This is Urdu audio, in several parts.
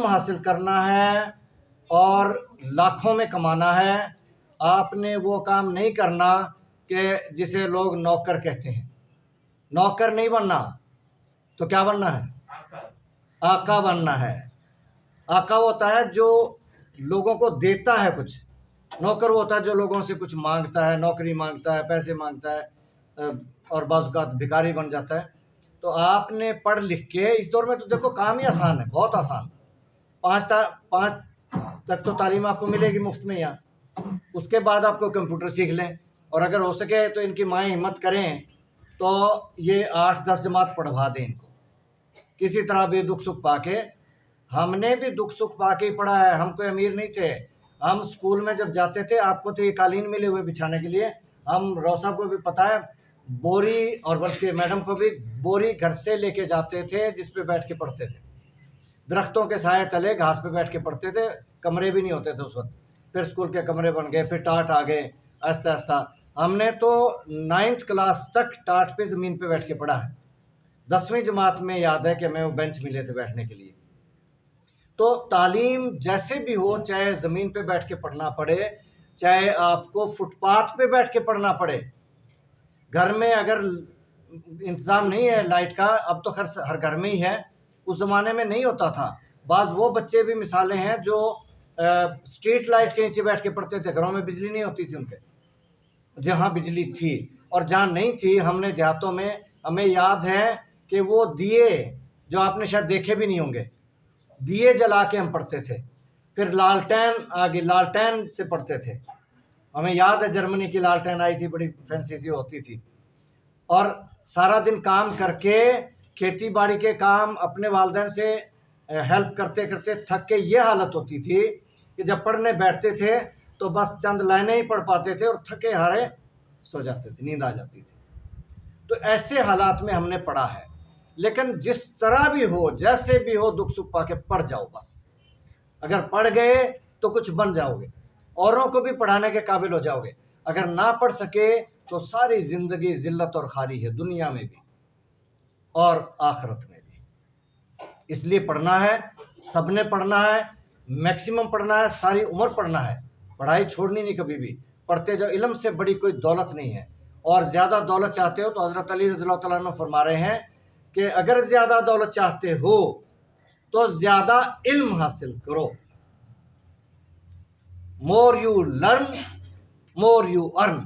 علم حاصل کرنا ہے اور لاکھوں میں کمانا ہے، آپ نے وہ کام نہیں کرنا کہ جسے لوگ نوکر کہتے ہیں۔ نوکر نہیں بننا، تو کیا بننا ہے؟ آقا بننا ہے۔ آقا وہ ہوتا ہے جو لوگوں کو دیتا ہے کچھ، نوکر وہ ہوتا ہے جو لوگوں سے کچھ مانگتا ہے، نوکری مانگتا ہے، پیسے مانگتا ہے، اور بعض اوقات بھکاری بن جاتا ہے۔ تو آپ نے پڑھ لکھ کے، اس دور میں تو دیکھو کام ہی آسان ہے، بہت آسان۔ 5 تک تو تعلیم آپ کو ملے گی مفت میں یہاں، اس کے بعد آپ کو کمپیوٹر سیکھ لیں، اور اگر ہو سکے تو ان کی مائیں ہمت کریں تو یہ 8-10 جماعت پڑھوا دیں ان کو کسی طرح بھی دکھ سکھ پا کے۔ ہم نے بھی دکھ سکھ پا کے ہی پڑھا ہے، ہم کوئی امیر نہیں تھے۔ ہم اسکول میں جب جاتے تھے، آپ کو تو یہ قالین ملے ہوئے بچھانے کے لیے، ہم روسا کو بھی پتہ ہے، بوری، اور بلکہ میڈم کو بھی بوری گھر سے لے کے جاتے تھے جس پہ بیٹھ کے پڑھتے تھے۔ درختوں کے سائے تلے گھاس پہ بیٹھ کے پڑھتے تھے، کمرے بھی نہیں ہوتے تھے اس وقت، پھر اسکول کے کمرے بن گئے، پھر ٹاٹ آ گئے، آہستہ آہستہ۔ ہم نے تو 9th کلاس تک ٹاٹ پہ زمین پہ بیٹھ کے پڑھا ہے۔ 10ویں جماعت میں یاد ہے کہ ہمیں وہ بینچ ملے تھے بیٹھنے کے لیے۔ تو تعلیم جیسے بھی ہو، چاہے زمین پہ بیٹھ کے پڑھنا پڑے، چاہے آپ کو فٹ پاتھ پہ بیٹھ کے پڑھنا پڑے، گھر میں اگر انتظام نہیں ہے لائٹ کا، اب تو ہر گھر میں ہی ہے، اس زمانے میں نہیں ہوتا تھا۔ بعض وہ بچے بھی مثالیں ہیں جو اسٹریٹ لائٹ کے نیچے بیٹھ کے پڑھتے تھے، گھروں میں بجلی نہیں ہوتی تھی ان کے، جہاں بجلی تھی، اور جہاں نہیں تھی، ہم نے دیہاتوں میں، ہمیں یاد ہے کہ وہ دیے جو آپ نے شاید دیکھے بھی نہیں ہوں گے، دیے جلا کے ہم پڑھتے تھے۔ پھر لالٹین آگے، لالٹین سے پڑھتے تھے۔ ہمیں یاد ہے جرمنی کی لالٹین آئی تھی، بڑی فینسی سی ہوتی تھی، اور سارا دن کام کر کے، کھیتی باڑی کے کام اپنے والدین سے ہیلپ کرتے کرتے تھک کے یہ حالت ہوتی تھی کہ جب پڑھنے بیٹھتے تھے تو بس چند لائنیں ہی پڑھ پاتے تھے اور تھکے ہارے سو جاتے تھے، نیند آ جاتی تھی۔ تو ایسے حالات میں ہم نے پڑھا ہے، لیکن جس طرح بھی ہو، جیسے بھی ہو، دکھ سکھ پا کے پڑھ جاؤ بس۔ اگر پڑھ گئے تو کچھ بن جاؤ گے، اوروں کو بھی پڑھانے کے قابل ہو جاؤ گے۔ اگر نہ پڑھ سکے تو ساری زندگی ذلت اور خاری ہے، دنیا میں بھی اور آخرت میں بھی۔ اس لیے پڑھنا ہے، سب نے پڑھنا ہے، میکسیمم پڑھنا ہے، ساری عمر پڑھنا ہے، پڑھائی چھوڑنی نہیں کبھی بھی، پڑھتے جاؤ۔ علم سے بڑی کوئی دولت نہیں ہے، اور زیادہ دولت چاہتے ہو تو حضرت علی رضی اللہ تعالیٰ عنہ فرما رہے ہیں کہ اگر زیادہ دولت چاہتے ہو تو زیادہ علم حاصل کرو۔ More you learn more you earn,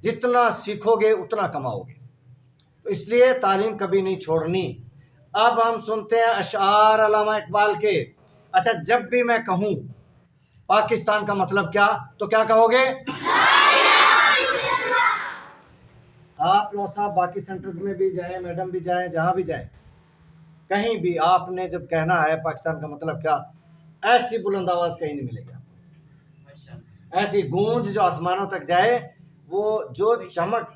جتنا سیکھو گے اتنا کماؤ گے، تو اس لیے تعلیم کبھی نہیں چھوڑنی۔ اب ہم سنتے ہیں اشعار علامہ اقبال کے۔ اچھا، جب بھی میں کہوں پاکستان کا مطلب کیا، تو کیا کہو گے؟ آپ لوگ صاحب باقی سینٹرز میں بھی جائیں، میڈم بھی جائیں، جہاں بھی جائیں، کہیں بھی آپ نے جب کہنا ہے پاکستان کا مطلب کیا، ایسی بلند آواز کہیں نہیں ملے گا، ایسی گونج جو آسمانوں تک جائے، وہ جو چمک،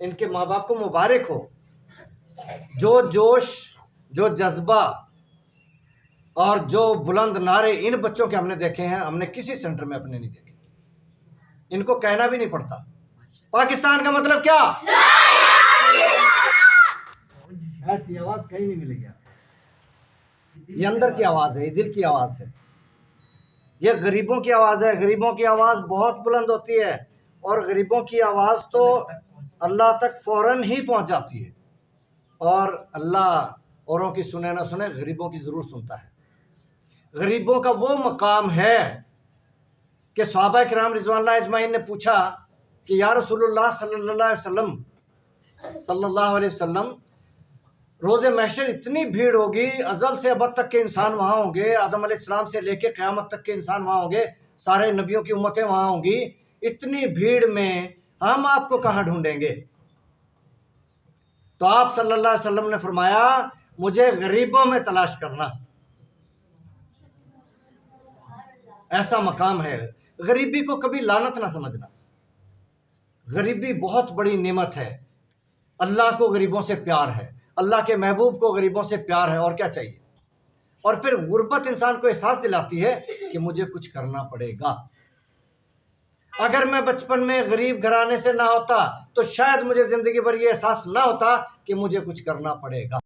ان کے ماں باپ کو مبارک ہو، جو جوش، جو جذبہ اور جو بلند نعرے ان بچوں کے ہم نے دیکھے ہیں، ہم نے کسی سینٹر میں اپنے نہیں دیکھے۔ ان کو کہنا بھی نہیں پڑتا پاکستان کا مطلب کیا، ایسی آواز کہیں نہیں ملے گی۔ یہ اندر کی آواز ہے، یہ دل کی آواز ہے، یہ غریبوں کی آواز ہے۔ غریبوں کی آواز بہت بلند ہوتی ہے، اور غریبوں کی آواز تو اللہ تک فوراً ہی پہنچ جاتی ہے، اور اللہ اوروں کی سنے نہ سنے، غریبوں کی ضرور سنتا ہے۔ غریبوں کا وہ مقام ہے کہ صحابہ کرام رضوان اللہ اجمعین نے پوچھا کہ یا رسول اللہ صلی اللہ علیہ وسلم، روز محشر اتنی بھیڑ ہوگی، ازل سے ابد تک کے انسان وہاں ہوں گے، آدم علیہ السلام سے لے کے قیامت تک کے انسان وہاں ہوں گے، سارے نبیوں کی امتیں وہاں ہوں گی، اتنی بھیڑ میں ہم آپ کو کہاں ڈھونڈیں گے؟ تو آپ صلی اللہ علیہ وسلم نے فرمایا، مجھے غریبوں میں تلاش کرنا، ایسا مقام ہے۔ غریبی کو کبھی لعنت نہ سمجھنا، غریبی بہت بڑی نعمت ہے۔ اللہ کو غریبوں سے پیار ہے، اللہ کے محبوب کو غریبوں سے پیار ہے، اور کیا چاہیے؟ اور پھر غربت انسان کو احساس دلاتی ہے کہ مجھے کچھ کرنا پڑے گا۔ اگر میں بچپن میں غریب گھرانے سے نہ ہوتا تو شاید مجھے زندگی بھر یہ احساس نہ ہوتا کہ مجھے کچھ کرنا پڑے گا۔